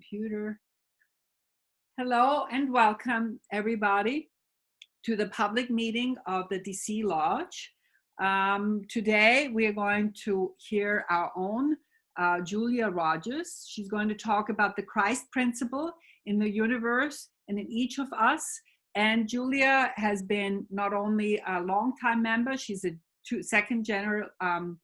computer. Hello and welcome everybody to the public meeting of the DC Lodge. Today we are going to hear our own Julia Rogers. She's going to talk about the Christ principle in the universe and in each of us. And Julia has been not only a longtime member, she's a second generation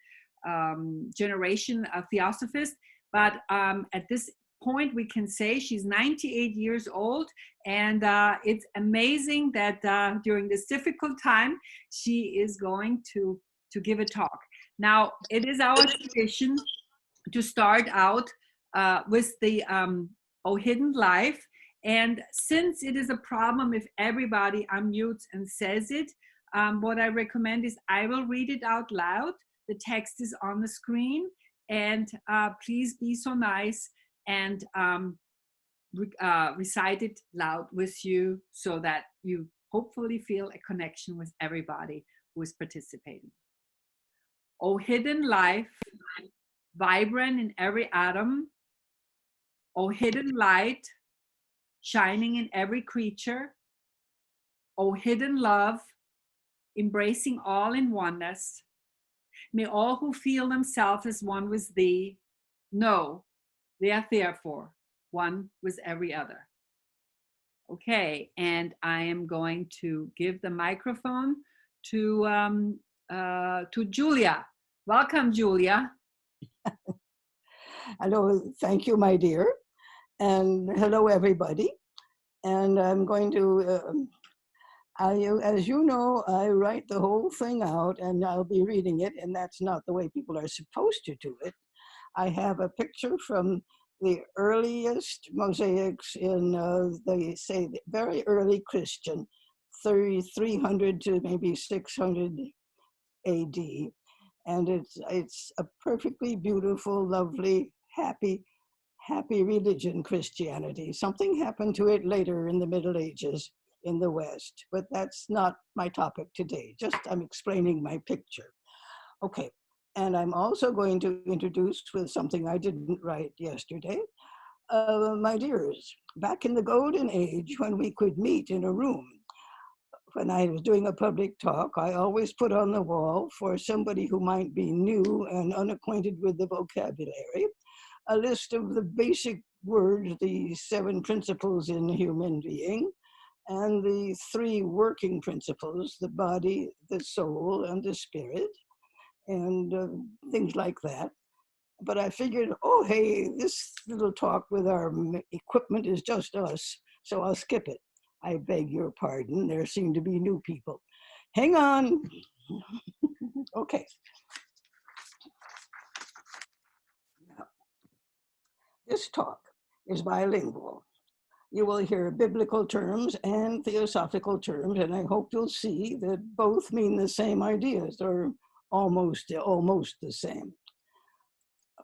Theosophist, but at this point we can say she's 98 years old, and it's amazing that during this difficult time she is going to give a talk. Now, it is our tradition to start out with the O Hidden Life, and since it is a problem if everybody unmutes and says it, what I recommend is I will read it out loud. The text is on the screen, and please be so nice and recite it loud with you so that you hopefully feel a connection with everybody who is participating. O hidden life, vibrant in every atom, O hidden light, shining in every creature, O hidden love, embracing all in oneness, may all who feel themselves as one with thee know they are therefore one with every other. Okay, and I am going to give the microphone to Julia. Welcome, Julia. Hello, thank you, my dear, and hello, everybody. And I'm going to, as you know, I write the whole thing out, and I'll be reading it, and that's not the way people are supposed to do it. I have a picture from the earliest mosaics in the very early Christian, 300 to maybe 600 AD. And it's a perfectly beautiful, lovely, happy religion, Christianity. Something happened to it later in the Middle Ages in the West, but that's not my topic today. Just I'm explaining my picture. Okay. And I'm also going to introduce with something I didn't write yesterday. My dears, back in the golden age when we could meet in a room, when I was doing a public talk, I always put on the wall for somebody who might be new and unacquainted with the vocabulary, a list of the basic words, the 7 principles in the human being, and the 3 working principles, the body, the soul, and the spirit, and things like that. But I figured, oh, hey, this little talk with our equipment is just us, so I'll skip it. I beg your pardon, there seem to be new people. Hang on. Okay. Now, this talk is bilingual. You will hear biblical terms and theosophical terms, and I hope you'll see that both mean the same ideas, or almost the same.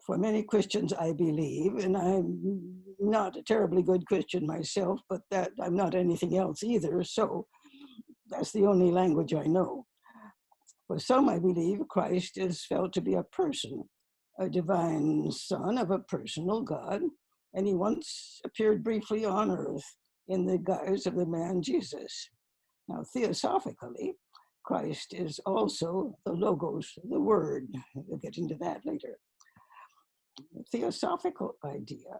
For many Christians, I believe, and I'm not a terribly good Christian myself, but that I'm not anything else either, so that's the only language I know. For some, I believe Christ is felt to be a person, a divine son of a personal God, and he once appeared briefly on earth in the guise of the man Jesus. Now, theosophically, Christ is also the Logos, the Word. We'll get into that later. The theosophical idea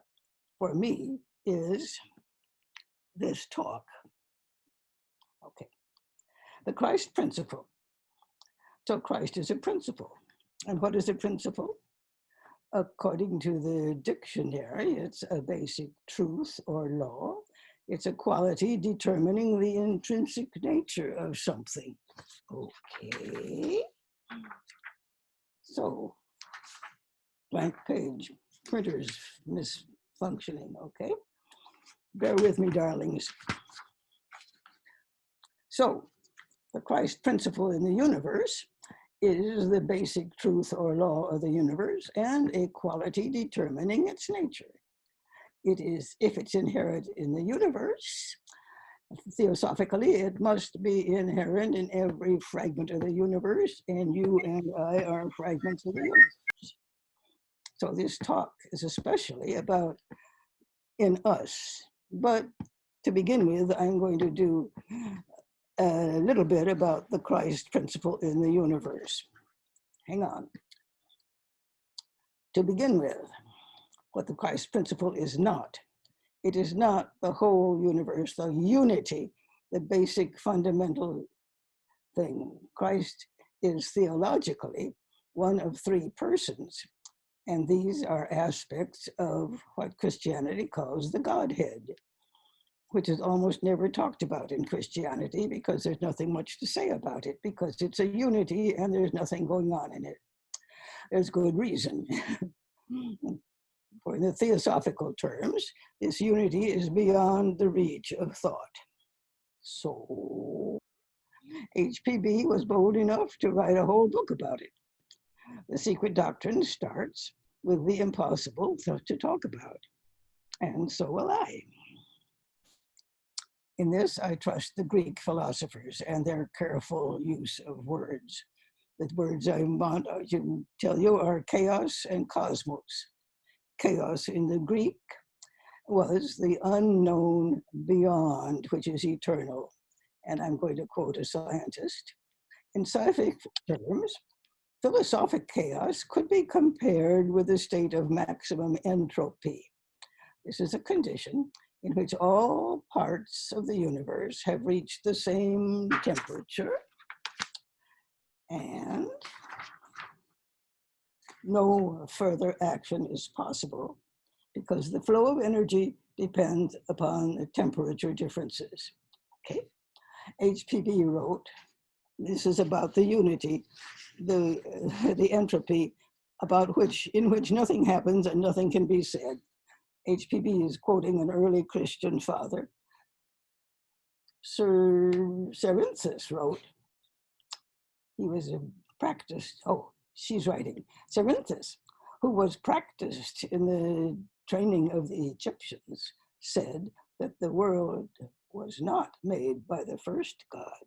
for me is this talk. Okay. The Christ principle. So Christ is a principle. And what is a principle? According to the dictionary, it's a basic truth or law. It's a quality determining the intrinsic nature of something. Okay. So, blank page, printer's misfunctioning, okay? Bear with me, darlings. So, the Christ principle in the universe is the basic truth or law of the universe and a quality determining its nature. It is, if it's inherent in the universe, theosophically, it must be inherent in every fragment of the universe, and you and I are fragments of the universe. So this talk is especially about in us. But to begin with, I'm going to do a little bit about the Christ principle in the universe. Hang on. To begin with, what the Christ principle is not. It is not the whole universe, the unity, the basic fundamental thing. Christ is theologically one of three persons, and these are aspects of what Christianity calls the Godhead, which is almost never talked about in Christianity because there's nothing much to say about it, because it's a unity and there's nothing going on in it. There's good reason. For in the theosophical terms, this unity is beyond the reach of thought. So HPB was bold enough to write a whole book about it. The secret doctrine starts with the impossible to talk about, and so will I. In this, I trust the Greek philosophers and their careful use of words. The words I want to tell you are chaos and cosmos. Chaos in the Greek was the unknown beyond, which is eternal. And I'm going to quote a scientist. In scientific terms, philosophic chaos could be compared with a state of maximum entropy. This is a condition in which all parts of the universe have reached the same temperature and no further action is possible because the flow of energy depends upon the temperature differences. Okay, HPB wrote, this is about the unity, the entropy, in which nothing happens and nothing can be said. HPB is quoting an early Christian father. Sir Cerinthus wrote, he was a practiced, she's writing, Cerinthus, who was practiced in the training of the Egyptians, said that the world was not made by the first God.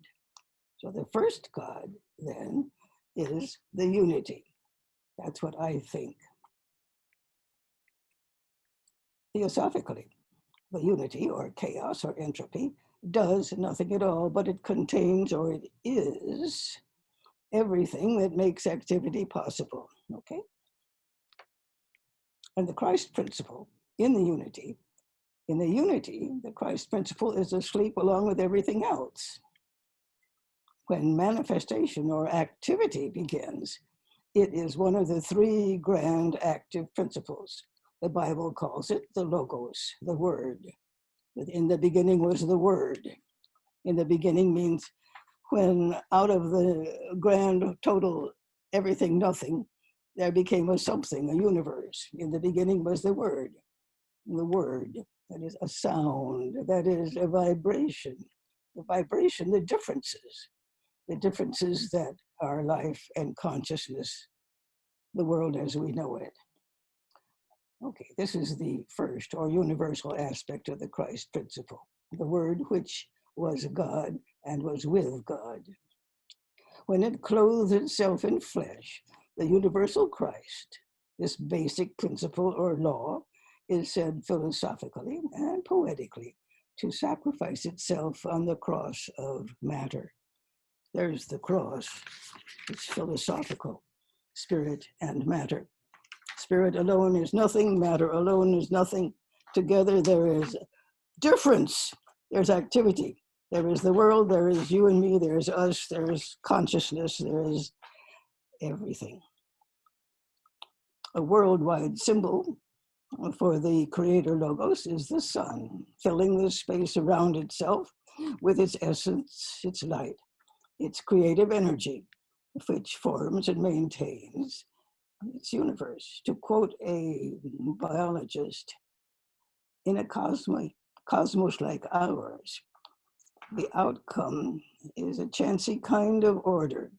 So the first God, then, is the unity. That's what I think. Theosophically, the unity or chaos or entropy does nothing at all, but it contains, or it is, everything that makes activity possible, okay? And the Christ principle in the unity, the Christ principle is asleep along with everything else. When manifestation or activity begins, it is one of the three grand active principles. The Bible calls it the Logos, the Word. In the beginning was the Word. In the beginning means when out of the grand total everything, nothing, there became a something, a universe. In the beginning was the Word, that is a sound, that is a vibration. The vibration, the differences that are life and consciousness, the world as we know it. Okay, this is the first or universal aspect of the Christ principle, the Word which was God and was with God. When it clothed itself in flesh, the universal Christ, this basic principle or law, is said philosophically and poetically to sacrifice itself on the cross of matter. There's the cross. It's philosophical, spirit and matter. Spirit alone is nothing, matter alone is nothing. Together there is difference, there's activity. There is the world, there is you and me, there is us, there is consciousness, there is everything. A worldwide symbol for the creator logos is the sun, filling the space around itself with its essence, its light, its creative energy, which forms and maintains its universe. To quote a biologist, in a cosmos like ours, the outcome is a chancy kind of order,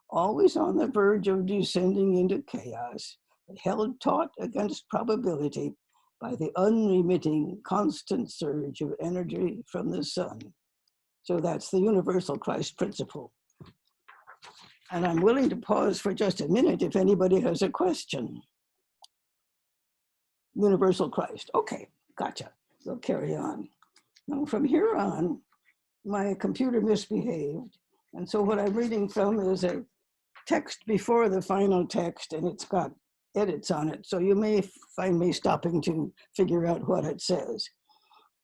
always on the verge of descending into chaos, but held taut against probability by the unremitting, constant surge of energy from the sun. So that's the universal Christ principle. And I'm willing to pause for just a minute if anybody has a question. Universal Christ. Okay, Gotcha. We'll carry on. Now, from here on, my computer misbehaved. And so what I'm reading from is a text before the final text, and it's got edits on it. So you may find me stopping to figure out what it says.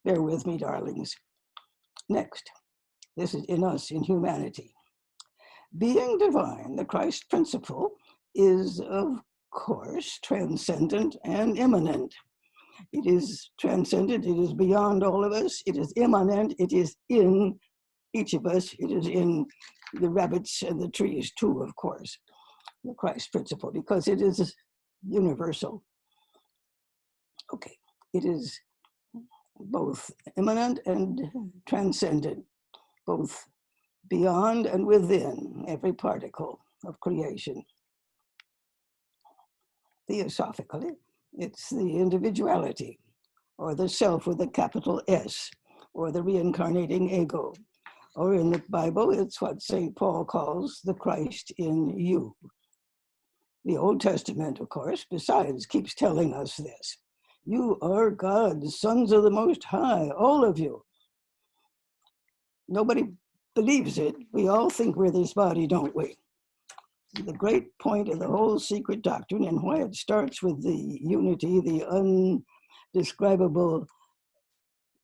Bear with me, darlings. Next, this is in us, in humanity. Being divine, the Christ principle, is, of course, transcendent and immanent. It is transcendent, it is beyond all of us, it is immanent, it is in each of us, it is in the rabbits and the trees too, of course, the Christ principle, because it is universal. Okay, it is both immanent and transcendent, both beyond and within every particle of creation. Theosophically, it's the individuality, or the self with a capital S, or the reincarnating ego. Or in the Bible, it's what St. Paul calls the Christ in you. The Old Testament, of course, besides, keeps telling us this. You are God's sons of the Most High, all of you. Nobody believes it. We all think we're this body, don't we? The great point of the whole secret doctrine, and why it starts with the unity, the undescribable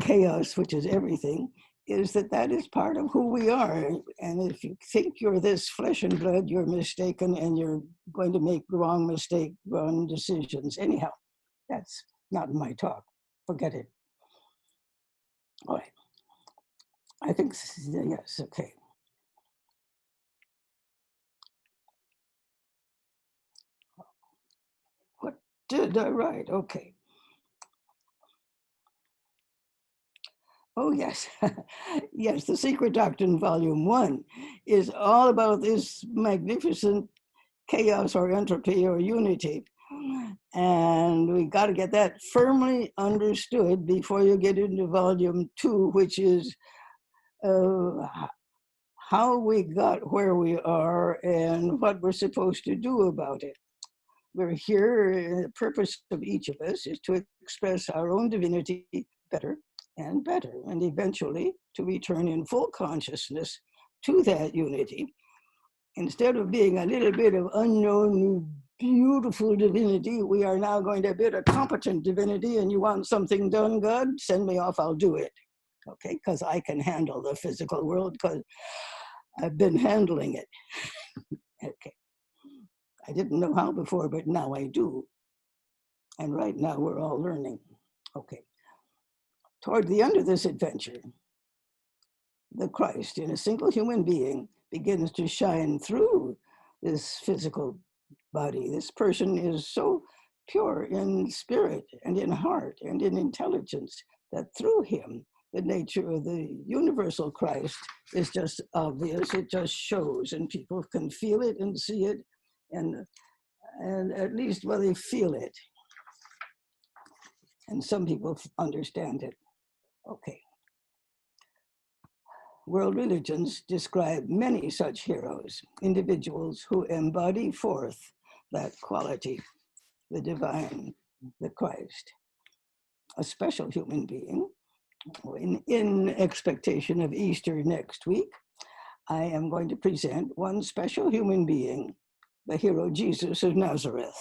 chaos, which is everything, is that that is part of who we are. And if you think you're this flesh and blood, you're mistaken, and you're going to make wrong decisions. Anyhow, that's not my talk. Forget it. All right. I think, yes, okay. What did I write? Okay. Oh, yes. Yes, The Secret Doctrine, Volume 1, is all about this magnificent chaos or entropy or unity. And we got to get that firmly understood before you get into Volume 2, which is how we got where we are and what we're supposed to do about it. We're here, the purpose of each of us is to express our own divinity better and better, and eventually to return in full consciousness to that unity. Instead of being a little bit of unknown, beautiful divinity, we are now going to be a competent divinity, and you want something done, God? Send me off, I'll do it. Okay, because I can handle the physical world, because I've been handling it. Okay. I didn't know how before, but now I do. And right now we're all learning. Okay. Toward the end of this adventure, the Christ in a single human being begins to shine through this physical body. This person is so pure in spirit and in heart and in intelligence that through him, the nature of the universal Christ is just obvious. It just shows, and people can feel it and see it, and at least, well, they feel it. And some people understand it. Okay. World religions describe many such heroes, individuals who embody forth that quality, the divine, the Christ. A special human being, in expectation of Easter next week, I am going to present one special human being, the hero Jesus of Nazareth.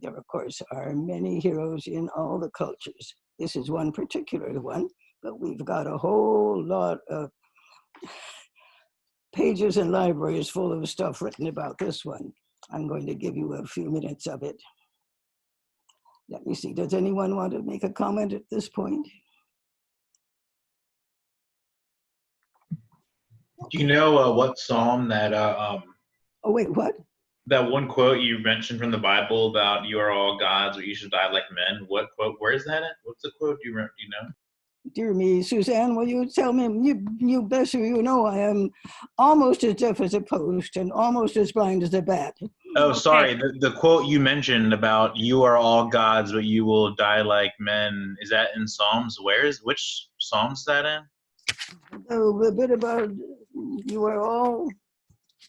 There, of course, are many heroes in all the cultures. This is one particular one, but we've got a whole lot of pages and libraries full of stuff written about this one. I'm going to give you a few minutes of it. Let me see, does anyone want to make a comment at this point? Do you know what psalm that Oh, wait, what? that one quote you mentioned from the Bible about "you are all gods, but you should die like men"? What quote? Where is that at? What's the quote? Do you know? Dear me, Suzanne, will you tell me? You best you know I am almost as deaf as a post and almost as blind as a bat. Oh, sorry. The quote you mentioned about "you are all gods, but you will die like men." Is that in Psalms? Which Psalms is that in? Oh, a bit about you are all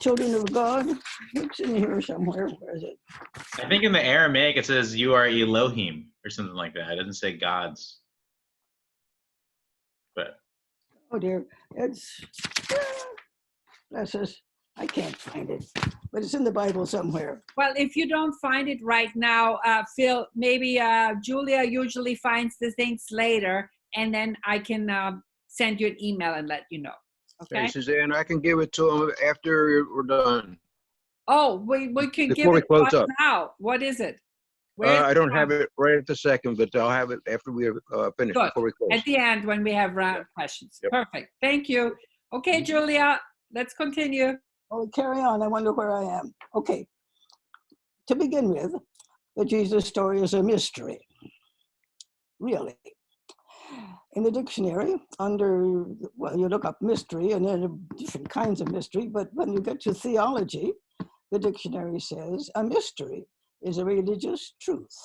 children of God. It's in here somewhere. Where is it? I think in the Aramaic it says "you are Elohim." or something like that. It doesn't say gods. But Oh dear, it's, bless us, I can't find it, but it's in the Bible somewhere. Well, if you don't find it right now, Phil, maybe Julia usually finds the things later, and then I can send you an email and let you know. Hey, Okay? Suzanne, I can give it to him after we're done. Oh, we can give Before we it close right up. now. What is it? Where is I it don't from? have it right at the second, but I'll have it after we finish, Good. before we close. At the end when we have round questions. Yep. Perfect. Thank you. Okay, Julia, let's continue. Oh, carry on, I wonder where I am. Okay, to begin with, the Jesus story is a mystery, really. In the dictionary, well, you look up mystery and there are different kinds of mystery, but when you get to theology, the dictionary says a mystery is a religious truth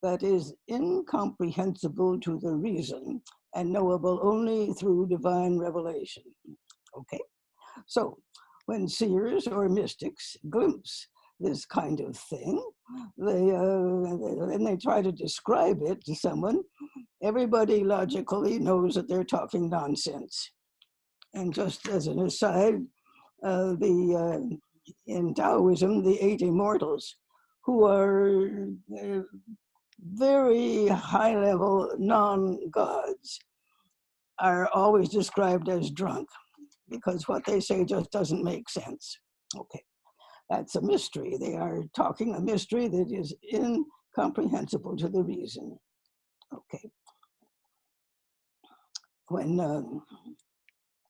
that is incomprehensible to the reason and knowable only through divine revelation. Okay, so when seers or mystics glimpse this kind of thing, and they try to describe it to someone, everybody logically knows that they're talking nonsense. And just as an aside, in Taoism, the 8 immortals, who are very high-level non-gods, are always described as drunk because what they say just doesn't make sense. Okay, that's a mystery. They are talking a mystery that is incomprehensible to the reason. Okay. When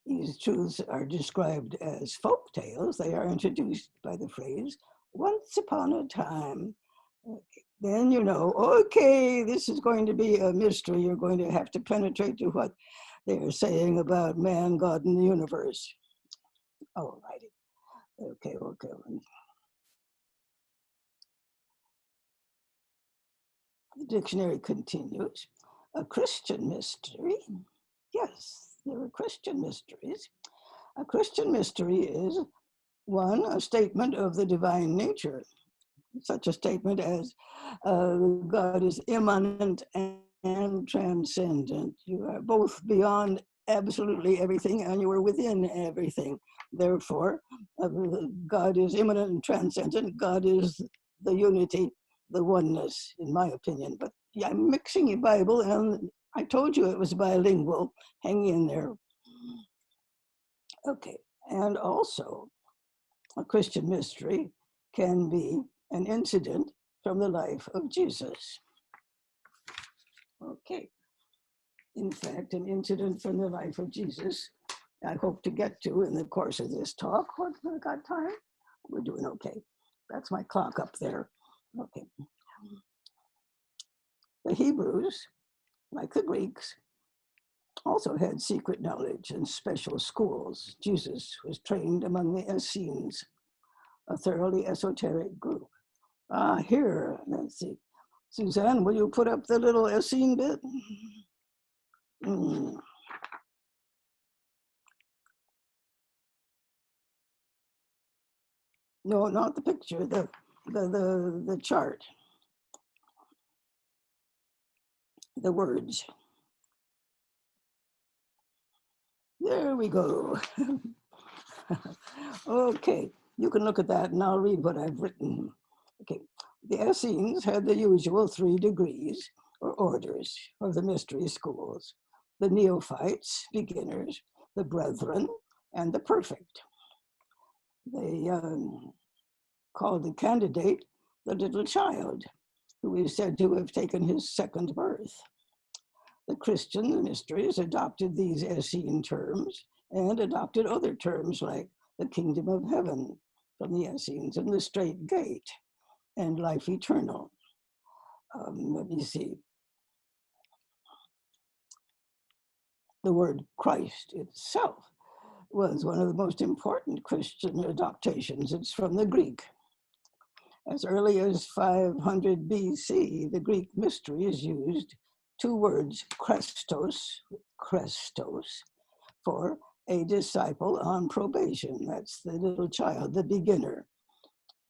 these truths are described as folk tales, they are introduced by the phrase, once upon a time. Okay. Then you know, okay, this is going to be a mystery. You're going to have to penetrate to what they're saying about man, God, and the universe. All righty. Okay. The dictionary continues. A Christian mystery. Yes, there are Christian mysteries. A Christian mystery is, one, a statement of the divine nature, such a statement as God is immanent and transcendent. You are both beyond absolutely everything and you are within everything. Therefore, God is immanent and transcendent. God is the unity, the oneness, in my opinion. But yeah, I'm mixing your Bible, and I told you it was bilingual. Hang in there. Okay, and also a Christian mystery can be an incident from the life of Jesus. Okay, in fact, an incident from the life of Jesus I hope to get to in the course of this talk. What, we got time? We're doing okay. That's my clock up there. Okay. The Hebrews, like the Greeks, also had secret knowledge and special schools. Jesus was trained among the Essenes, a thoroughly esoteric group. Here, let's see. Suzanne, will you put up the little Essene bit? No, not the picture, the chart. The words. There we go. Okay, you can look at that and I'll read what I've written. Okay, the Essenes had the usual 3 degrees or orders of the mystery schools: the neophytes, beginners, the brethren, and the perfect. They called the candidate the little child, who is said to have taken his second birth. The Christian mysteries adopted these Essene terms and adopted other terms like the kingdom of heaven from the Essenes and the straight gate and life eternal. Let me see. The word Christ itself was one of the most important Christian adaptations. It's from the Greek. As early as 500 BC, the Greek mysteries used 2 words, Christos, for a disciple on probation. That's the little child, the beginner,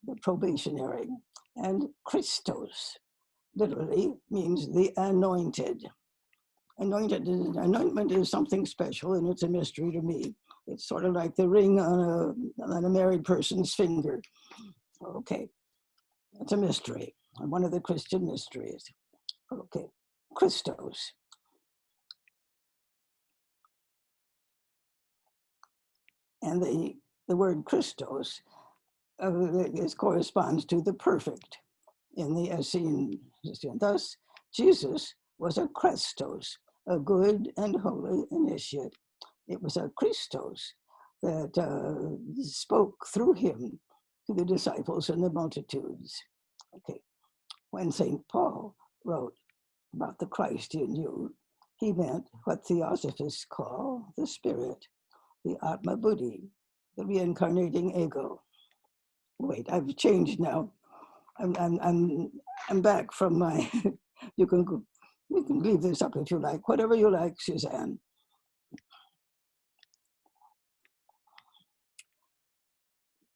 the probationary, and Christos, literally means the anointed. Anointment is something special, and it's a mystery to me. It's sort of like the ring on a married person's finger. Okay, it's a mystery, one of the Christian mysteries. Okay, Christos. And the word Christos corresponds to the perfect in the Essene. Thus, Jesus was a Christos, a good and holy initiate. It was a Christos that spoke through him to the disciples and the multitudes. Okay, when St. Paul wrote about the Christ in you, he meant what Theosophists call the spirit, the Atma Buddhi, the reincarnating ego. Wait, I've changed now. I'm back from my. You can leave this up if you like, whatever you like, Suzanne.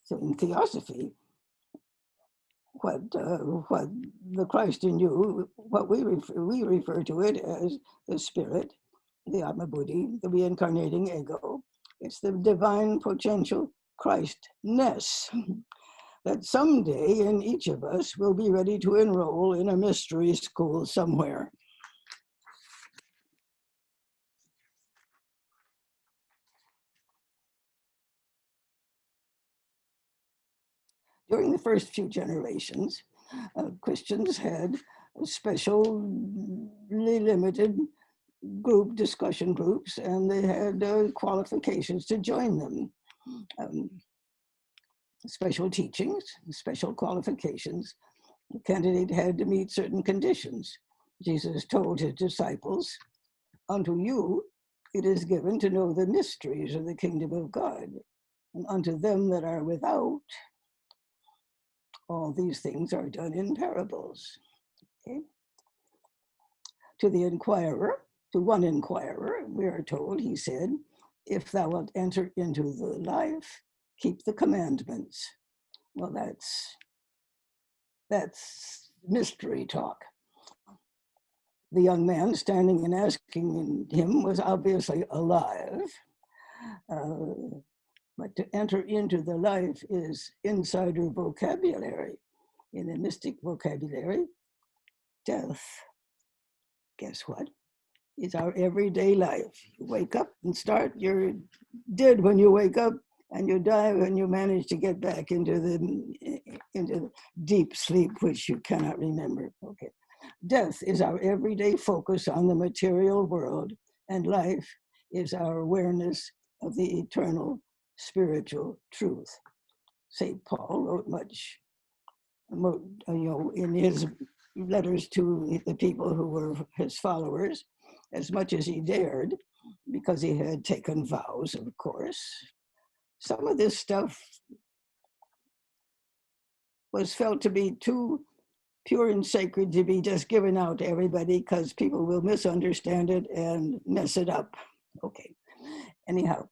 So in Theosophy, what the Christ in you, what we refer to it as the spirit, the Atma Buddhi, the reincarnating ego. It's the divine potential Christness that someday in each of us will be ready to enroll in a mystery school somewhere. During the first few generations, Christians had specially limited discussion groups, and they had qualifications to join them. Special teachings, special qualifications. The candidate had to meet certain conditions. Jesus told his disciples, "Unto you it is given to know the mysteries of the kingdom of God, and unto them that are without, all these things are done in parables." Okay? To the inquirer, to one inquirer, we are told, he said, "If thou wilt enter into the life, keep the commandments." Well, that's mystery talk. The young man standing and asking him was obviously alive. But to enter into the life is insider vocabulary. In the mystic vocabulary, death, guess what? It's our everyday life. You wake up and start, you're dead when you wake up, and you die when you manage to get back into the deep sleep, which you cannot remember. Okay. Death is our everyday focus on the material world, and life is our awareness of the eternal spiritual truth. St. Paul wrote much, in his letters to the people who were his followers, as much as he dared, because he had taken vows, of course. Some of this stuff was felt to be too pure and sacred to be just given out to everybody, because people will misunderstand it and mess it up. Okay. Anyhow,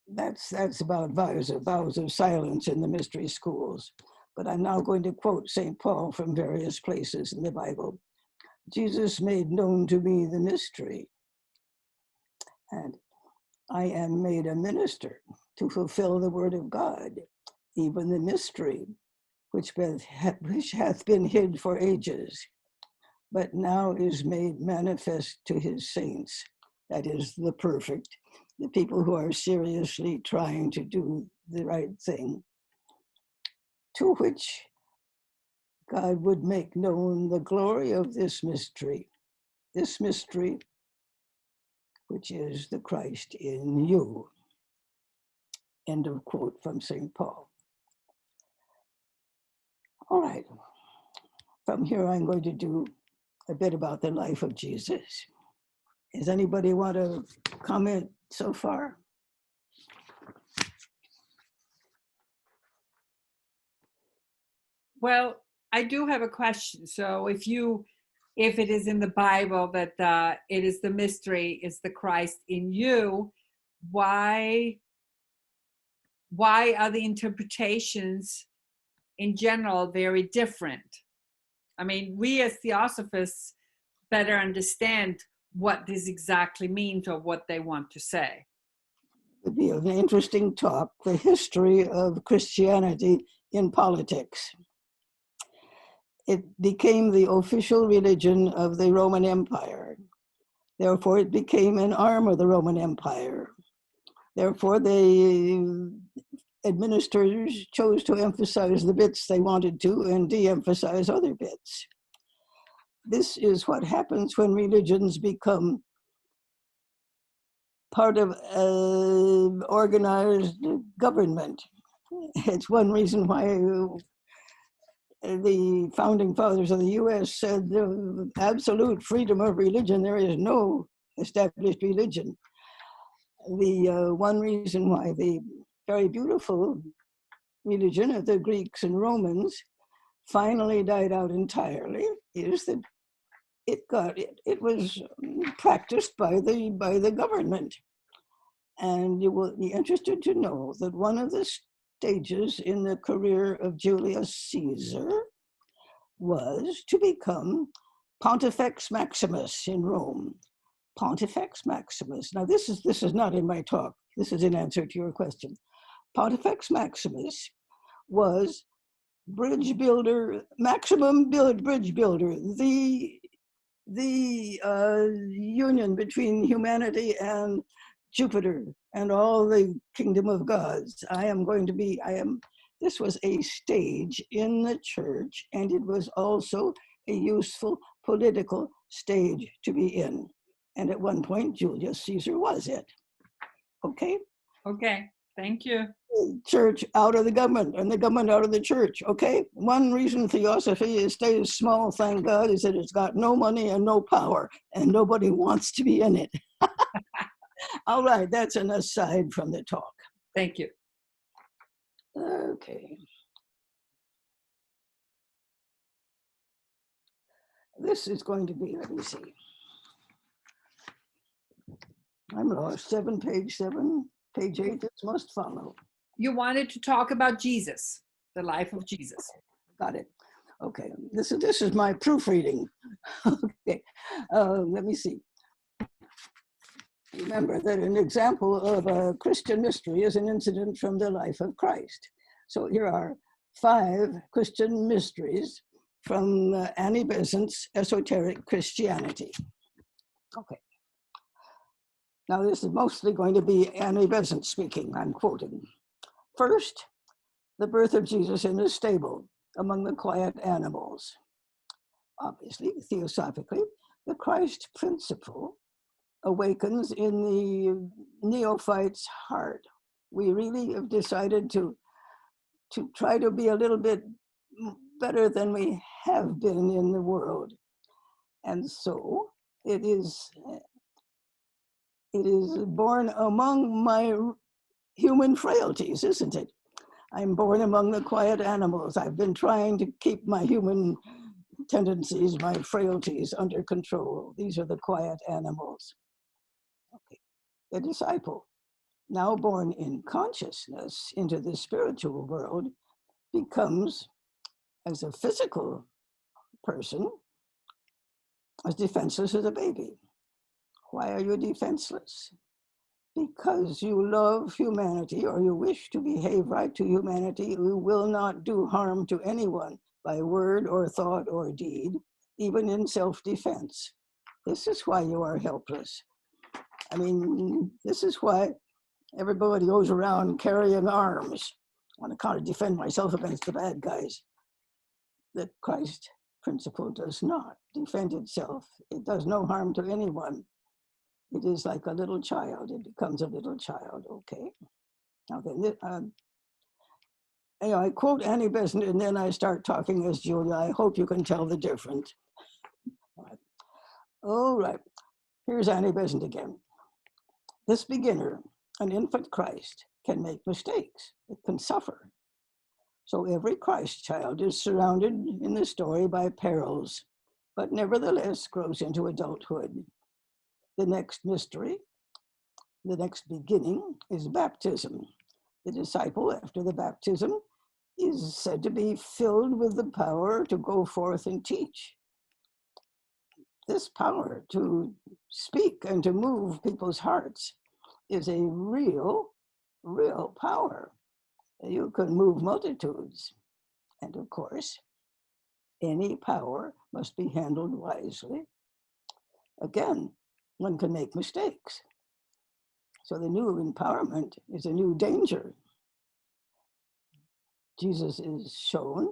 that's about vows of silence in the mystery schools. But I'm now going to quote St. Paul from various places in the Bible. Jesus made known to me the mystery, and I am made a minister to fulfill the word of God, even the mystery which hath been hid for ages, but now is made manifest to his saints. That is the perfect, the people who are seriously trying to do the right thing, to which God would make known the glory of this mystery which is the Christ in you. End of quote from St. Paul. All right, from here I'm going to do a bit about the life of Jesus. Does anybody want to comment so far? Well, I do have a question. So if it is in the Bible that it is the mystery, is the Christ in you, why are the interpretations in general very different? I mean, we as Theosophists better understand what this exactly means or what they want to say. Would be an interesting talk, the history of Christianity in politics. It became the official religion of the Roman Empire. Therefore, it became an arm of the Roman Empire. Therefore, the administrators chose to emphasize the bits they wanted to and de-emphasize other bits. This is what happens when religions become part of organized government. It's one reason why the founding fathers of the US said absolute freedom of religion. There is no established religion. The one reason why the very beautiful religion of the Greeks and Romans finally died out entirely is that it was practiced by the government. And you will be interested to know that one of the stages in the career of Julius Caesar was to become Pontifex Maximus in Rome. Pontifex Maximus. Now this is not in my talk. This is in answer to your question. Pontifex Maximus was bridge builder, maximum bridge builder, the union between humanity and Jupiter and all the kingdom of gods. This was a stage in the church, and it was also a useful political stage to be in. And at one point, Julius Caesar was it. Okay? Okay, thank you. Church out of the government and the government out of the church, okay? One reason Theosophy stays small, thank God, is that it's got no money and no power, and nobody wants to be in it. All right, that's an aside from the talk. Thank you. Okay. This is going to be, let me see. I'm lost. Page 7, page 8, this must follow. You wanted to talk about Jesus, the life of Jesus. Got it. Okay, this is my proofreading. Okay, let me see. Remember that an example of a Christian mystery is an incident from the life of Christ. So here are 5 Christian mysteries from Annie Besant's Esoteric Christianity. Okay. Now this is mostly going to be Annie Besant speaking, I'm quoting. First, the birth of Jesus in a stable among the quiet animals. Obviously, theosophically, the Christ principle awakens in the neophyte's heart. We really have decided to try to be a little bit better than we have been in the world. And so it is born among my human frailties, isn't it? I'm born among the quiet animals. I've been trying to keep my human tendencies, my frailties under control. These are the quiet animals. Okay. The disciple, now born in consciousness into the spiritual world, becomes, as a physical person, as defenseless as a baby. Why are you defenseless? Because you love humanity, or you wish to behave right to humanity. You will not do harm to anyone by word or thought or deed, even in self-defense. This is why you are helpless. I mean, this is why everybody goes around carrying arms on account of defend myself against the bad guys. The Christ principle does not defend itself. It does no harm to anyone. It is like a little child. It becomes a little child, okay? Now then, I quote Annie Besant and then I start talking as Julia. I hope you can tell the difference. All right, here's Annie Besant again. This beginner, an infant Christ, can make mistakes. It can suffer. So every Christ child is surrounded in the story by perils, but nevertheless grows into adulthood. The next mystery, the next beginning, is baptism. The disciple, after the baptism, is said to be filled with the power to go forth and teach. This power to speak and to move people's hearts is a real power. You can move multitudes. And of course, any power must be handled wisely. Again, one can make mistakes. So the new empowerment is a new danger. Jesus is shown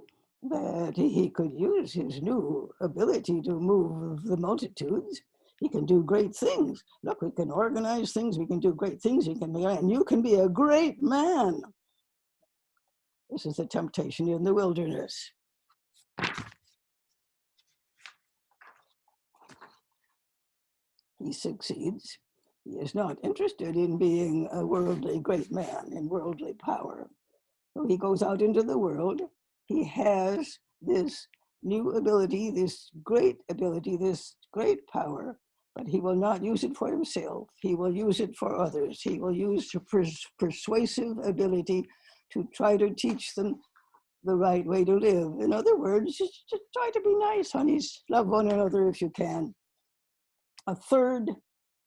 that he could use his new ability to move the multitudes. He can do great things. Look, we can organize things. We can do great things. And you can be a great man. This is the temptation in the wilderness. He succeeds. He is not interested in being a worldly great man in worldly power. So he goes out into the world. He has this new ability, this great power, but he will not use it for himself. He will use it for others. He will use persuasive ability to try to teach them the right way to live. In other words, just try to be nice, honeys. Love one another if you can. A third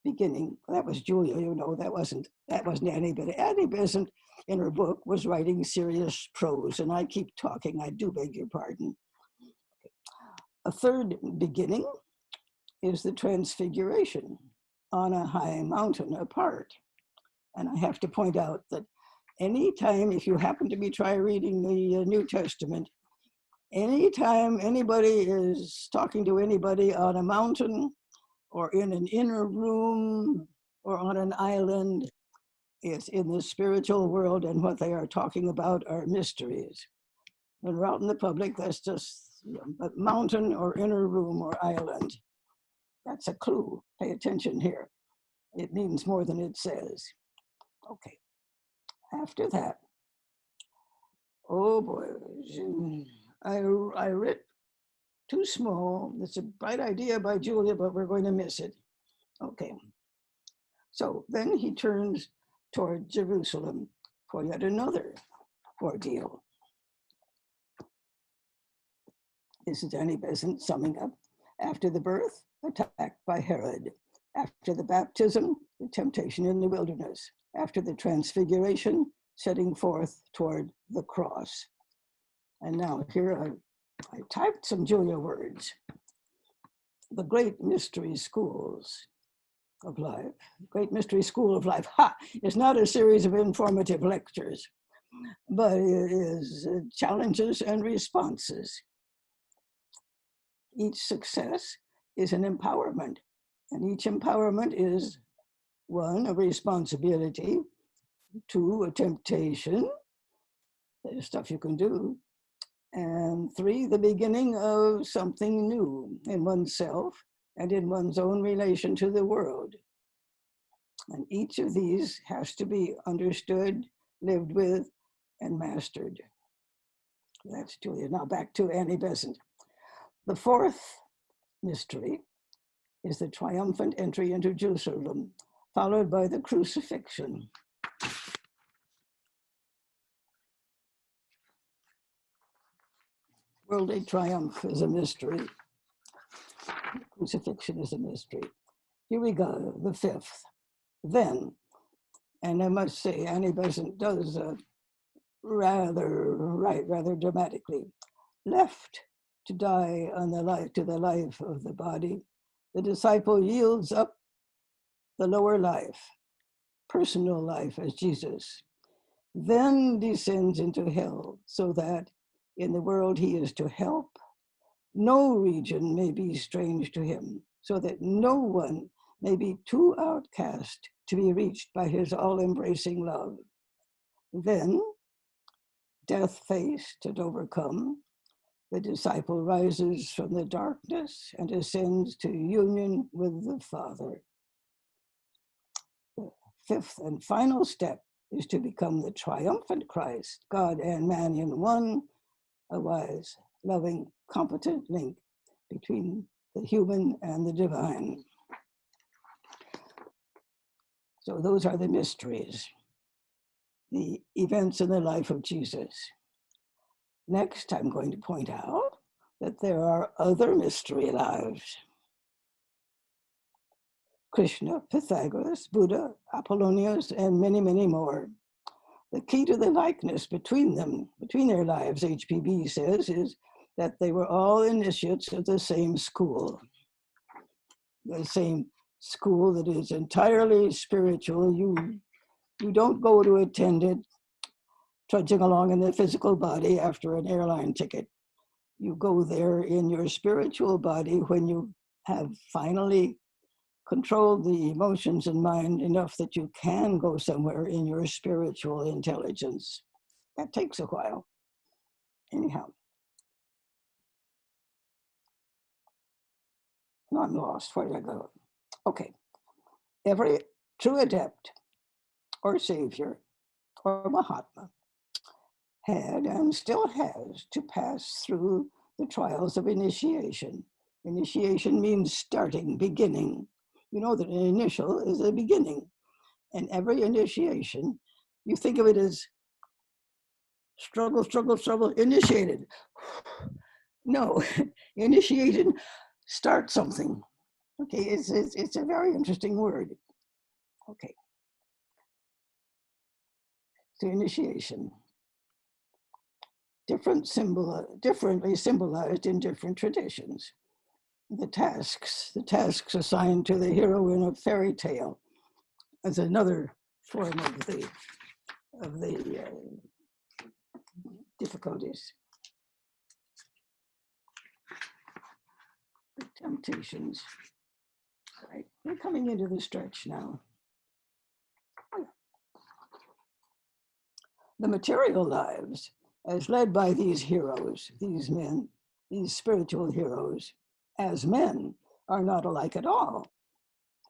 beginning, that was Julia, you know, that wasn't Annie, but Annie Besant in her book was writing serious prose, and I keep talking, I do beg your pardon. A third beginning is the transfiguration on a high mountain apart. And I have to point out that anytime, if you happen to be reading the New Testament, anytime anybody is talking to anybody on a mountain or in an inner room or on an island, it's in the spiritual world, and what they are talking about are mysteries. When we're out in the public, that's just a mountain or inner room or island. That's a clue. Pay attention here. It means more than it says. Okay. After that, oh boy, I writ too small. It's a bright idea by Julia, but we're going to miss it. Okay. So then he turns toward Jerusalem for yet another ordeal. This is Annie Besant summing up. After the birth, attacked by Herod. After the baptism, the temptation in the wilderness. After the transfiguration, setting forth toward the cross. And now here I typed some Julia words. The great mystery schools of life. Great mystery school of life. Ha! It's not a series of informative lectures, but it is challenges and responses. Each success is an empowerment, and each empowerment is 1, a responsibility, 2, a temptation, there's stuff you can do, and 3, the beginning of something new in oneself and in one's own relation to the world. And each of these has to be understood, lived with, and mastered. That's Julia. Now back to Annie Besant. The fourth mystery is the triumphant entry into Jerusalem, followed by the crucifixion. Worldly triumph is a mystery. Crucifixion is a mystery. Here we go, the fifth. Then, and I must say, Annie Besant does rather dramatically, left to die on the life of the body, the disciple yields up the lower life, personal life as Jesus, then descends into hell, so that in the world he is to help, no region may be strange to him, so that no one may be too outcast to be reached by his all-embracing love. Then, death faced and overcome, the disciple rises from the darkness and ascends to union with the Father. The fifth and final step is to become the triumphant Christ, God and man in one, a wise, loving, competent link between the human and the divine. So those are the mysteries, the events in the life of Jesus. Next, I'm going to point out that there are other mystery lives. Krishna, Pythagoras, Buddha, Apollonius, and many, many more. The key to the likeness between them, between their lives, HPB says, is that they were all initiates of the same school. The same school that is entirely spiritual. You don't go to attend it trudging along in the physical body after an airline ticket. You go there in your spiritual body when you have finally controlled the emotions and mind enough that you can go somewhere in your spiritual intelligence. That takes a while. Anyhow. No, I'm lost. Where did I go? Okay. Every true adept or savior or Mahatma had and still has to pass through the trials of initiation. Initiation means starting, beginning. You know that an initial is a beginning. And every initiation, you think of it as struggle, struggle, struggle, initiated. No, initiated, start something. Okay, it's a very interesting word. Okay. So initiation. Differently symbolized in different traditions. The tasks assigned to the heroine of fairy tale as another form of the difficulties, the temptations. Right, we're coming into the stretch now. The material lives, as led by these heroes, these men, these spiritual heroes, as men, are not alike at all.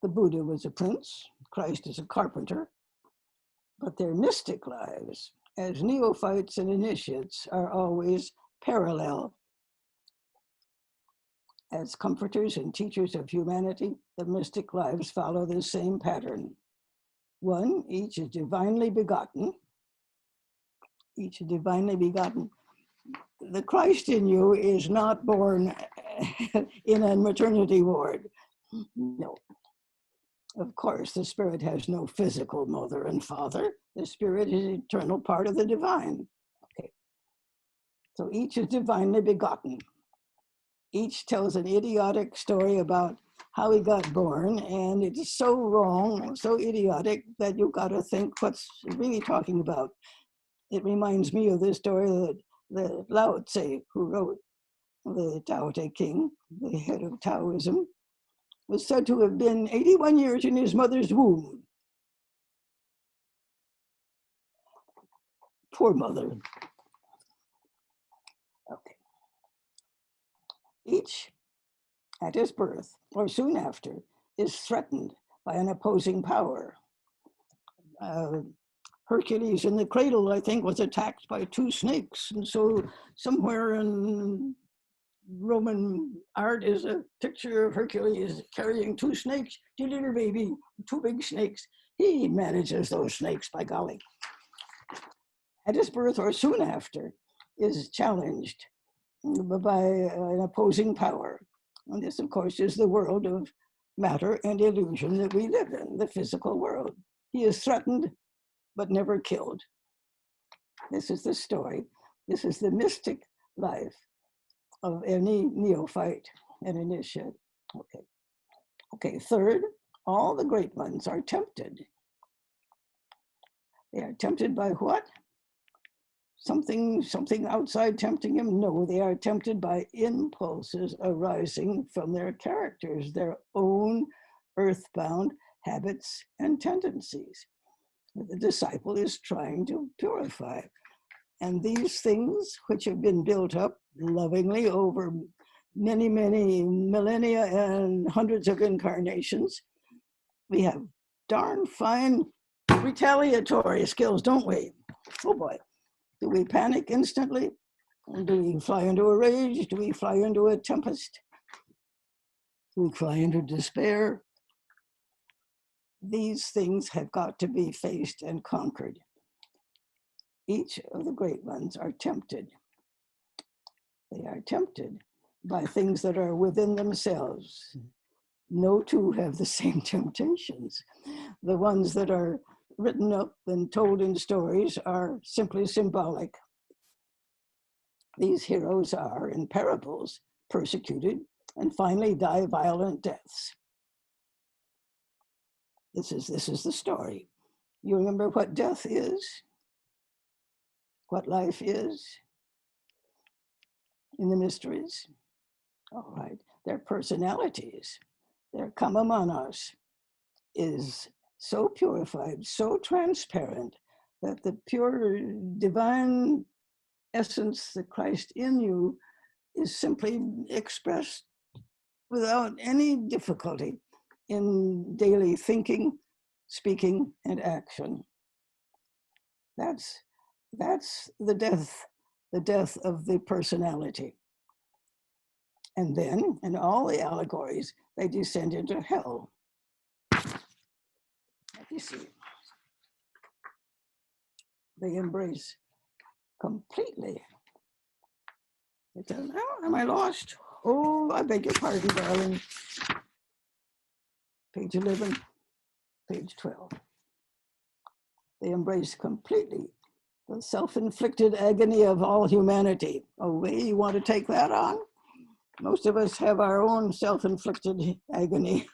The Buddha was a prince, Christ is a carpenter, but their mystic lives, as neophytes and initiates, are always parallel. As comforters and teachers of humanity, the mystic lives follow the same pattern. One, each is divinely begotten. Each is divinely begotten. The Christ in you is not born in a maternity ward. No. Of course, the spirit has no physical mother and father. The spirit is an eternal part of the divine. Okay. So each is divinely begotten. Each tells an idiotic story about how he got born, and it is so wrong, so idiotic, that you've got to think what's it really talking about. It reminds me of the story that the Lao Tse, who wrote the Tao Te King, the head of Taoism, was said to have been 81 years in his mother's womb. Poor mother. Okay. Each, at his birth, or soon after, is threatened by an opposing power. Hercules in the cradle, I think, was attacked by 2 snakes. And so somewhere in Roman art is a picture of Hercules carrying 2 snakes, dear little baby, 2 big snakes. He manages those snakes, by golly. At his birth or soon after is challenged by an opposing power. And this, of course, is the world of matter and illusion that we live in, the physical world. He is threatened, but never killed. This is the story. This is the mystic life of any neophyte and initiate. Okay. Okay, third, all the great ones are tempted. They are tempted by what? Something outside tempting him? No, they are tempted by impulses arising from their characters, their own earthbound habits and tendencies. The disciple is trying to purify. And these things, which have been built up lovingly over many, many millennia and hundreds of incarnations, we have darn fine retaliatory skills, don't we? Oh boy. Do we panic instantly? Do we fly into a rage? Do we fly into a tempest? Do we fly into despair? These things have got to be faced and conquered. Each of the great ones are tempted. They are tempted by things that are within themselves. No two have the same temptations. The ones that are written up and told in stories are simply symbolic. These heroes are, in parables, persecuted and finally die violent deaths. This is the story. You remember what death is? What life is? In the mysteries? All right. Their personalities, their come among us, is so purified, so transparent, that the pure divine essence, the Christ in you, is simply expressed without any difficulty in daily thinking, speaking, and action. That's the death of the personality. And then, in all the allegories, they descend into hell. Let me see. They embrace completely. They tell, oh, am I lost? Oh, I beg your pardon, darling. Page 11, page 12. They embrace completely the self-inflicted agony of all humanity. Oh, you want to take that on? Most of us have our own self-inflicted agony.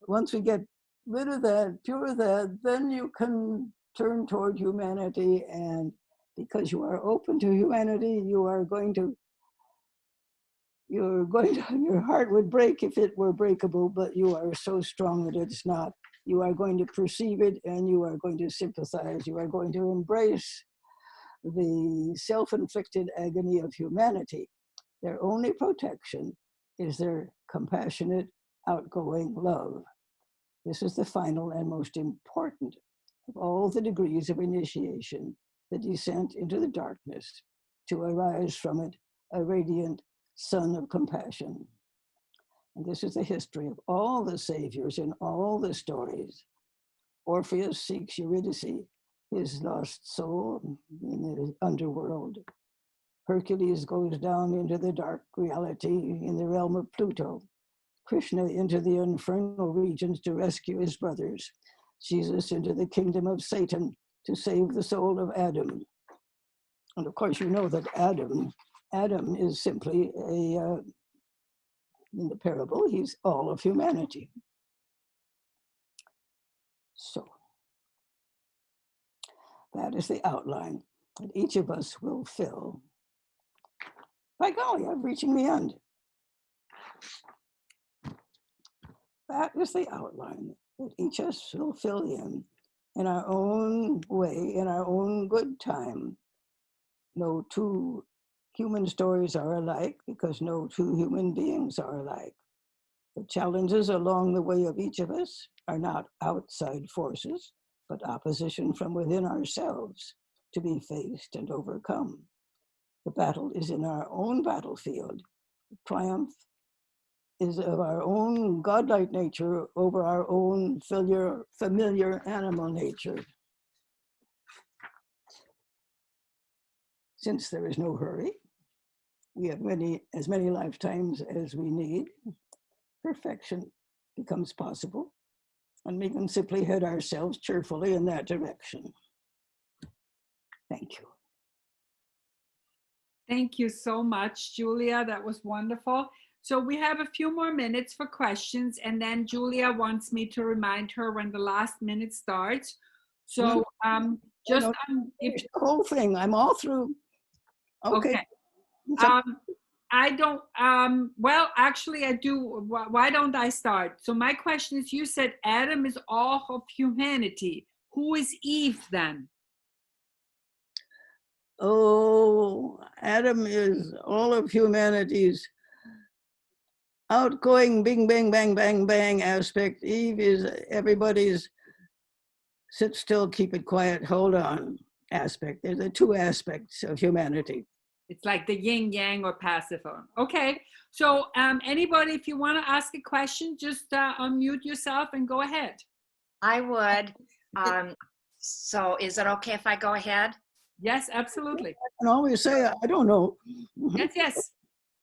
Once we get rid of that, pure that, then you can turn toward humanity, and because you are open to humanity, your heart would break if it were breakable, but you are so strong that it's not. You are going to perceive it, and you are going to sympathize. You are going to embrace the self-inflicted agony of humanity. Their only protection is their compassionate, outgoing love. This is the final and most important of all the degrees of initiation, the descent into the darkness, to arise from it a radiant sun of compassion. And this is the history of all the saviors in all the stories. Orpheus seeks Eurydice, his lost soul in the underworld. Hercules goes down into the dark reality in the realm of Pluto. Krishna into the infernal regions to rescue his brothers. Jesus into the kingdom of Satan to save the soul of Adam. And of course, you know that Adam is simply in the parable, he's all of humanity. So that is the outline that each of us will fill. By golly, I'm reaching the end. That is the outline that each of us will fill in our own way, in our own good time. No two human stories are alike because no two human beings are alike. The challenges along the way of each of us are not outside forces, but opposition from within ourselves to be faced and overcome. The battle is in our own battlefield. The triumph is of our own godlike nature over our own familiar animal nature. Since there is no hurry, we have as many lifetimes as we need. Perfection becomes possible, and we can simply head ourselves cheerfully in that direction. Thank you. Thank you so much, Julia. That was wonderful. So we have a few more minutes for questions, and then Julia wants me to remind her when the last minute starts. So if the whole thing, I'm all through. Okay. I don't, well, actually I do. Why don't I start? So my question is, you said Adam is all of humanity. Who is Eve then? Oh, Adam is all of humanity's outgoing bing, bang, bang, bang, bang aspect. Eve is everybody's sit still, keep it quiet, hold on aspect. There's the two aspects of humanity. It's like the yin yang or passive. Okay. So anybody, if you want to ask a question, just unmute yourself and go ahead. I would. So is it okay if I go ahead? Yes, absolutely. I can always say, I don't know. Yes, yes.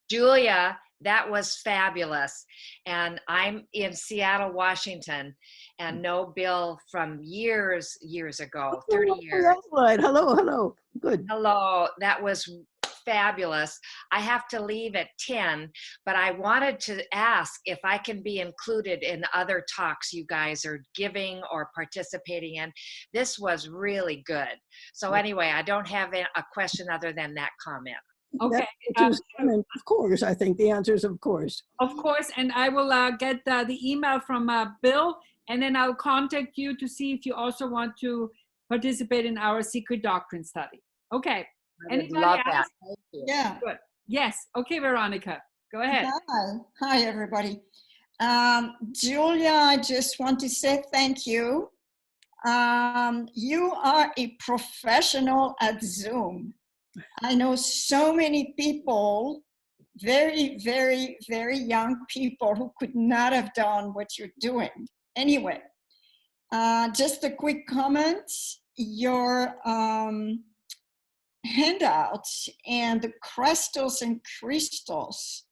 Julia, that was fabulous. And I'm in Seattle, Washington, and know Bill from years ago, 30 years. Right. Hello, hello. Good. Hello, that was fabulous. I have to leave at 10, but I wanted to ask if I can be included in other talks you guys are giving or participating in. This was really good. So anyway, I don't have a question other than that comment. Okay. Of course, I think the answer is of course. Of course, and I will get the email from Bill, and then I'll contact you to see if you also want to participate in our secret doctrine study. Okay. I would Anybody love else? that. Thank you. Yeah. Good. Yes. Okay, Veronica, go ahead. Hi, everybody. Julia, I just want to say thank you. You are a professional at Zoom. I know so many people, very, very, very young people who could not have done what you're doing. Anyway, just a quick comment. Your handouts and the crystals and crystals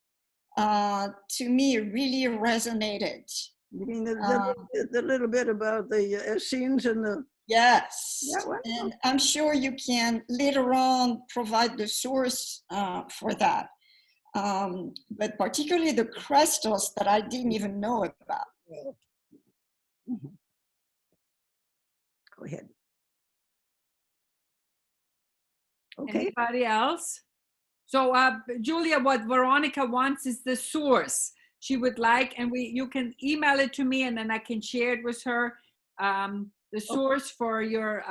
to me really resonated. You mean the little bit about the Essenes and the... Yes, Yeah, well, and I'm sure you can later on provide the source for that. But particularly the crystals that I didn't even know about. Go ahead. Okay. Anybody else? So Julia, what Veronica wants is the source she would like, and you can email it to me, and then I can share it with her. The source for your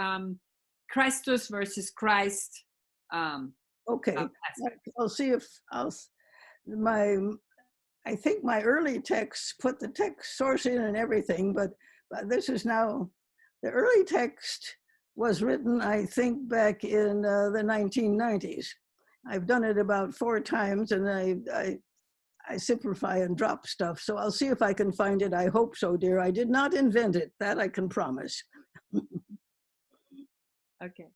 Christus versus Christ. Okay. Aspect. I'll see if I think my early texts put the text source in and everything, but this is now, the early text was written, I think, back in the 1990s. I've done it about 4 times, and I simplify and drop stuff. So I'll see if I can find it. I hope so, dear. I did not invent it. That I can promise. Okay.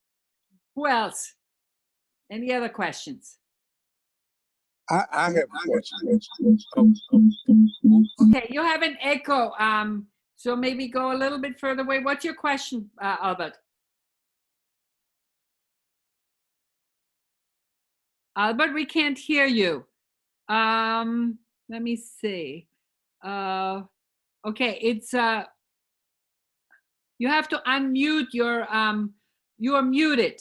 Who else? Any other questions? I have a question. Okay, you have an echo. So maybe go a little bit further away. What's your question, Albert? Albert, we can't hear you. Let me see. Okay, it's you have to unmute your you are muted.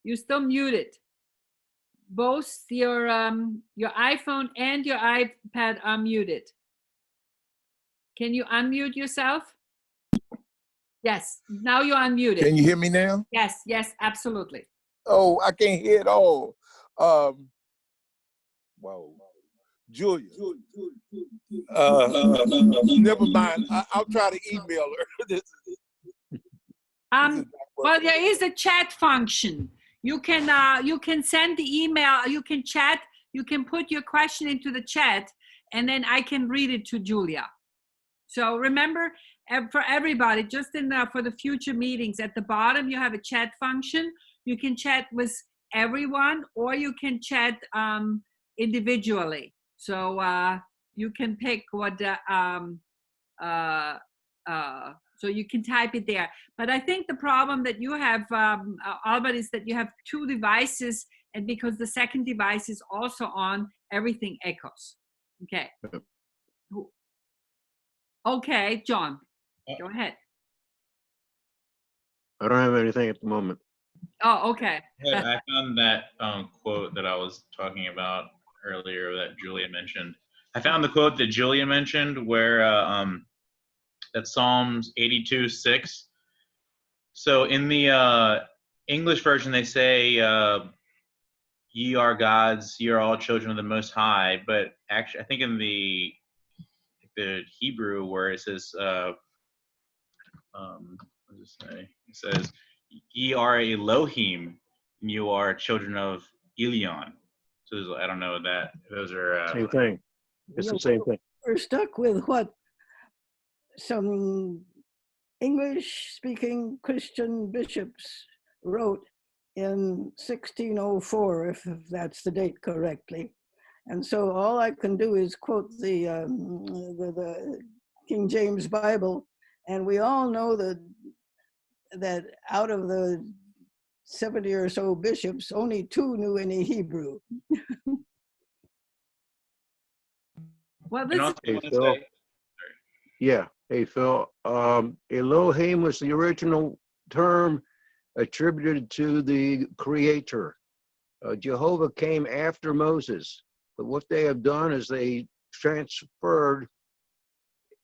You're still muted. Both your iPhone and your iPad are muted. Can you unmute yourself? Yes, now you're unmuted. Can you hear me now? Yes, yes, absolutely. Oh, I can't hear it all. Whoa. Julia. Never mind. I'll try to email her. Well, there is a chat function. You can send the email, you can chat, you can put your question into the chat, and then I can read it to Julia. So remember, for everybody, just for the future meetings, at the bottom you have a chat function. You can chat with everyone, or you can chat individually. So you can pick what so you can type it there. But I think the problem that you have, Albert, is that you have 2 devices, and because the second device is also on, everything echoes. Okay. Okay, John, go ahead. I don't have anything at the moment. Oh, okay. I found that quote that I was talking about earlier that Julia mentioned. I found the quote that Julia mentioned where that's Psalms 82:6. So in the English version, they say, ye are gods, ye are all children of the Most High. But actually, I think in the Hebrew where it says, what does it say? It says, ye are Elohim, and you are children of Elion. So I don't know that those are Same thing. It's the same thing. We're stuck with what some English-speaking Christian bishops wrote in 1604, if that's the date correctly. And so all I can do is quote the King James Bible, and we all know that out of the 70 or so bishops, only 2 knew any Hebrew. Well, And this also, I Hey, want to Phil. say, Yeah. Hey, Phil. Elohim was the original term attributed to the Creator. Jehovah came after Moses, but what they have done is they transferred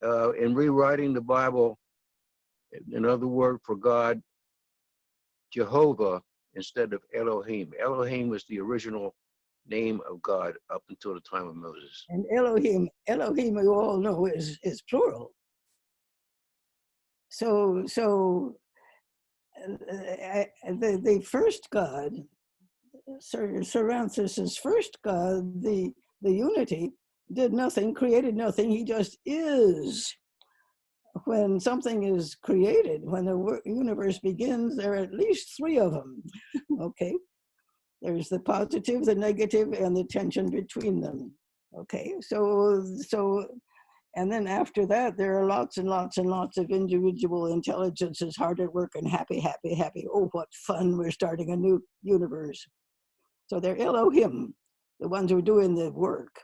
in rewriting the Bible, another word for God, Jehovah, instead of Elohim. Elohim was the original name of God up until the time of Moses. And Elohim, we all know is plural. So the first God, Sir Francis's first God, the unity, did nothing, created nothing. He just is. When something is created, when the universe begins, there are at least 3 of them. Okay, there's the positive, the negative, and the tension between them. Okay, so and then after that, there are lots and lots and lots of individual intelligences hard at work and happy. Oh, what fun, we're starting a new universe. So they're Elohim, the ones who are doing the work.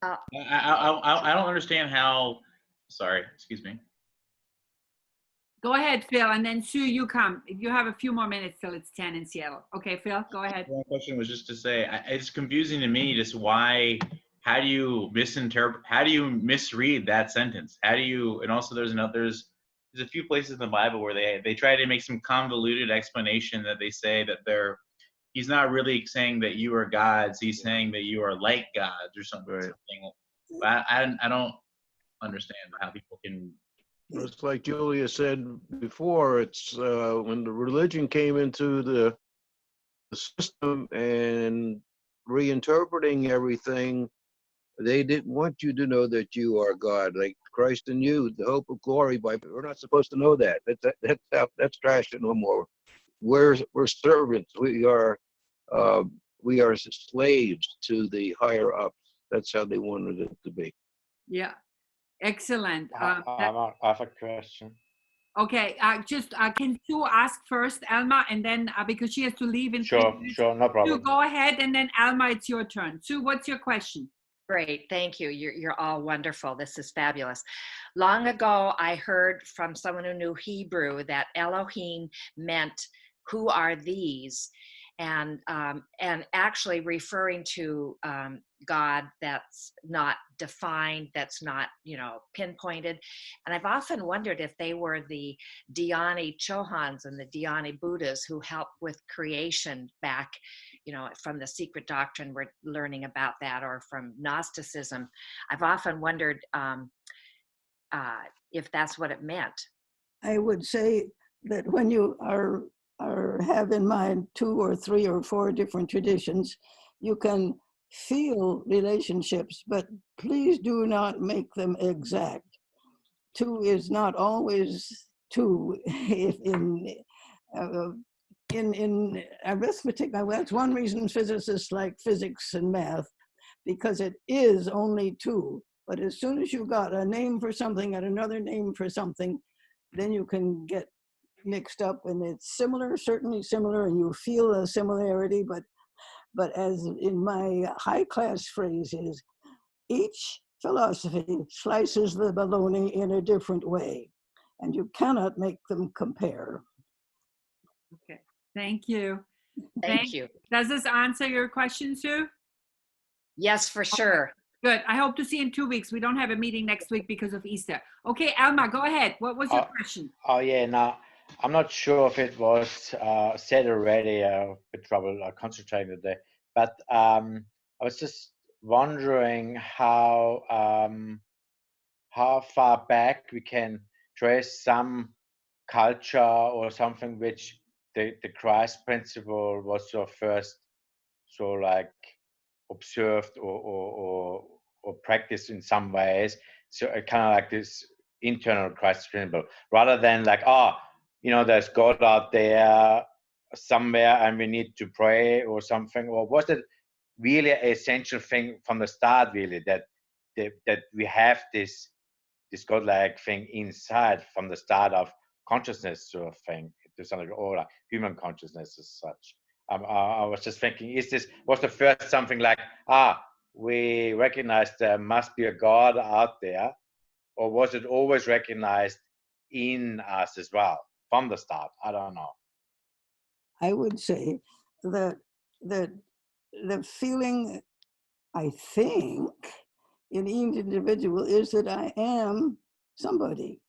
I don't understand how. Sorry, excuse me. Go ahead, Phil, and then Sue, you come. You have a few more minutes till it's 10 in Seattle. Okay, Phil, go ahead. One question was just to say, it's confusing to me just how do you misread that sentence? How do you, and also there's a few places in the Bible where they try to make some convoluted explanation that they say that he's not really saying that you are gods, he's saying that you are like gods or something. Right. But I don't understand how people can. It's like Julia said before, it's when the religion came into the system and reinterpreting everything, they didn't want you to know that you are God, like Christ in you, the hope of glory. We're not supposed to know that. That's trash no more. We're servants. We are slaves to the higher ups. That's how they wanted it to be. Yeah, excellent. I have a question. Okay, can Sue ask first, Alma, and then because she has to leave in 3 minutes. Sure, no problem. Sue, go ahead, and then Alma, it's your turn. Sue, what's your question? Great, thank you. You're all wonderful. This is fabulous. Long ago, I heard from someone who knew Hebrew that Elohim meant "who are these," and actually referring to God that's not defined, that's not pinpointed. And I've often wondered if they were the Dhyani Chohans and the Dhyani Buddhas who helped with creation back, from the secret doctrine we're learning about that, or from Gnosticism. I've often wondered if that's what it meant. I would say that when you have in mind 2 or 3 or 4 different traditions, you can feel relationships, but please do not make them exact. 2 is not always 2. In arithmetic, that's one reason physicists like physics and math, because it is only 2. But as soon as you got a name for something and another name for something, then you can get mixed up, and it's similar, certainly similar, and you feel a similarity, but as in my high class phrase is, each philosophy slices the bologna in a different way, and you cannot make them compare. Okay, thank you. Thank you. Does this answer your question, Sue? Yes, for sure. Good. I hope to see you in 2 weeks. We don't have a meeting next week because of Easter. Okay, Alma, go ahead. What was your question? Oh yeah, now I'm not sure if it was said already. With trouble concentrating today, but I was just wondering how far back we can trace some culture or something which the Christ principle was first observed or practiced in some ways. So kind of like this internal Christ principle, rather than like, there's God out there somewhere and we need to pray or something? Or was it really an essential thing from the start, really, that we have this godlike thing inside from the start of consciousness sort of thing, to something, or like human consciousness as such? I was just thinking, was the first something like, we recognize there must be a God out there, or was it always recognized in us as well from the start? I don't know. I would say that the feeling, I think, in each individual is that I am somebody.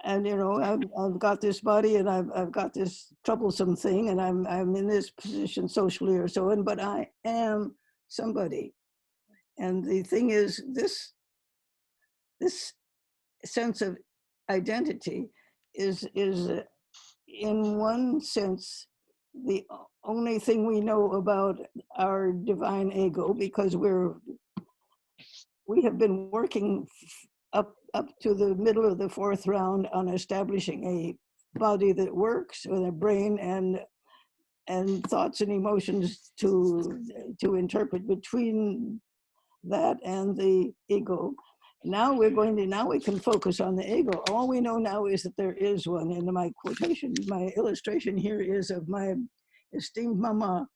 And I've got this body, and I've got this troublesome thing, and I'm in this position socially or so on, but I am somebody. And the thing is, this sense of identity is in one sense the only thing we know about our divine ego, because we have been working up to the middle of the fourth round on establishing a body that works, with a brain and thoughts and emotions to interpret between that and the ego. Now we can focus on the ego. All we know now is that there is one. And my illustration here is of my esteemed mama,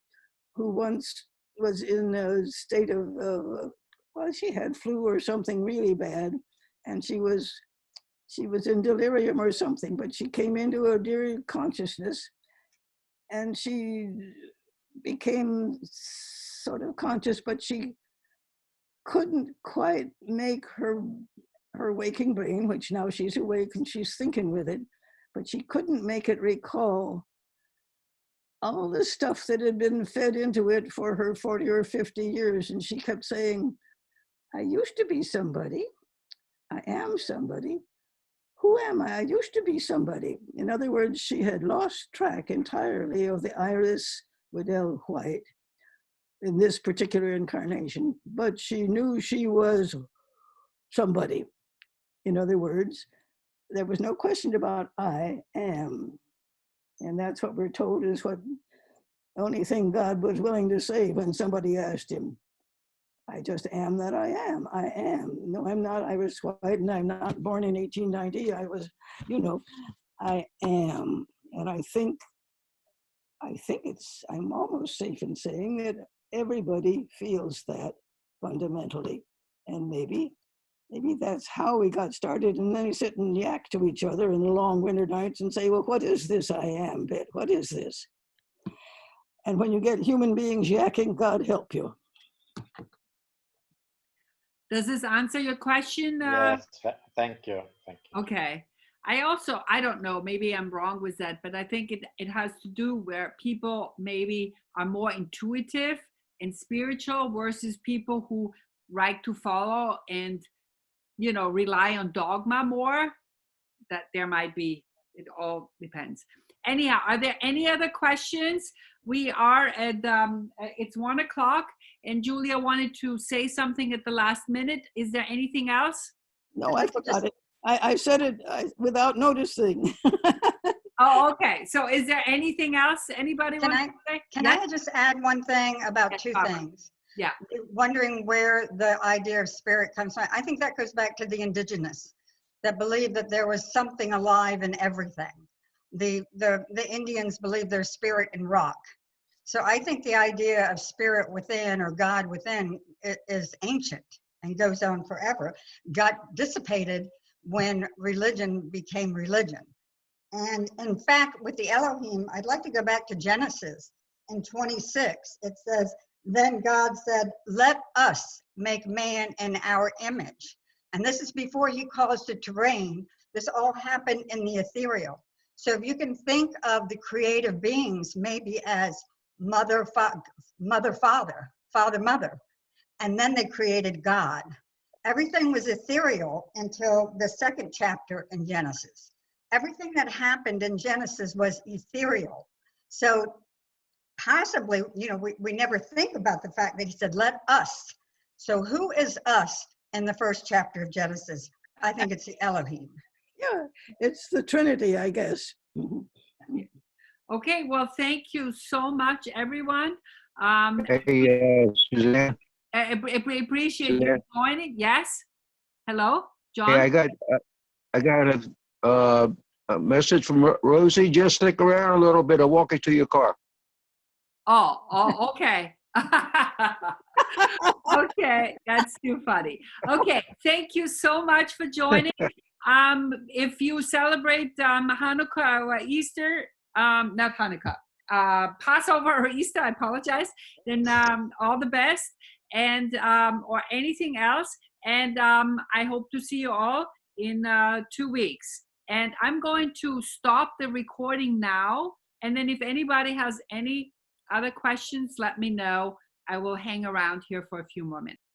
who once was in a state of, she had flu or something really bad, and she was in delirium or something, but she came into a dear consciousness, and she became sort of conscious, but she couldn't quite make her waking brain, which now she's awake and she's thinking with it, but she couldn't make it recall all the stuff that had been fed into it for her 40 or 50 years. And she kept saying, I used to be somebody. I am somebody. Who am I? I used to be somebody. In other words, she had lost track entirely of the Iris Waddell White in this particular incarnation, but she knew she was somebody. In other words, there was no question about I am. And that's what we're told is what the only thing God was willing to say when somebody asked him. I just am that I am. I am. No, I'm not Iris White, and I'm not born in 1890. I was, I am. And I think I'm almost safe in saying that everybody feels that fundamentally. And maybe that's how we got started. And then we sit and yak to each other in the long winter nights and say, well, what is this I am bit? What is this? And when you get human beings yakking, God help you. Does this answer your question? Yes, thank you. Okay. I don't know, maybe I'm wrong with that, but I think it has to do where people maybe are more intuitive and spiritual versus people who like to follow and, rely on dogma more. That there might be, it all depends. Anyhow, are there any other questions? We are at, it's 1:00, and Julia wanted to say something at the last minute. Is there anything else? No, I forgot it. I said it without noticing. Oh, okay. So is there anything else anybody wants to say? Can I just add one thing about two things? Yeah. Wondering where the idea of spirit comes from. I think that goes back to the indigenous that believed that there was something alive in everything. The Indians believed there's spirit in rock. So I think the idea of spirit within or God within is ancient and goes on forever. Got dissipated when religion became religion. And in fact, with the Elohim, I'd like to go back to Genesis in 26. It says, then God said, let us make man in our image. And this is before he caused it to rain. This all happened in the ethereal. So if you can think of the creative beings maybe as mother, father, mother, and then they created God. Everything was ethereal until the second chapter in Genesis. Everything that happened in Genesis was ethereal. So possibly, we never think about the fact that he said, let us. So who is us in the first chapter of Genesis? I think it's the Elohim. Yeah, it's the Trinity, I guess. Mhm. Okay, well, thank you so much, everyone. Hey, Suzanne. I appreciate you Suzanne. joining. Yes. Hello, Hey, John. I got a message from Rosie. Just stick around a little bit. I'll walk you to your car. Oh, okay. Okay, that's too funny. Okay, thank you so much for joining. If you celebrate Hanukkah or Easter, not Hanukkah, Passover or Easter, I apologize, then all the best, and or anything else. And I hope to see you all in 2 weeks. And I'm going to stop the recording now. And then if anybody has any other questions, let me know. I will hang around here for a few more minutes.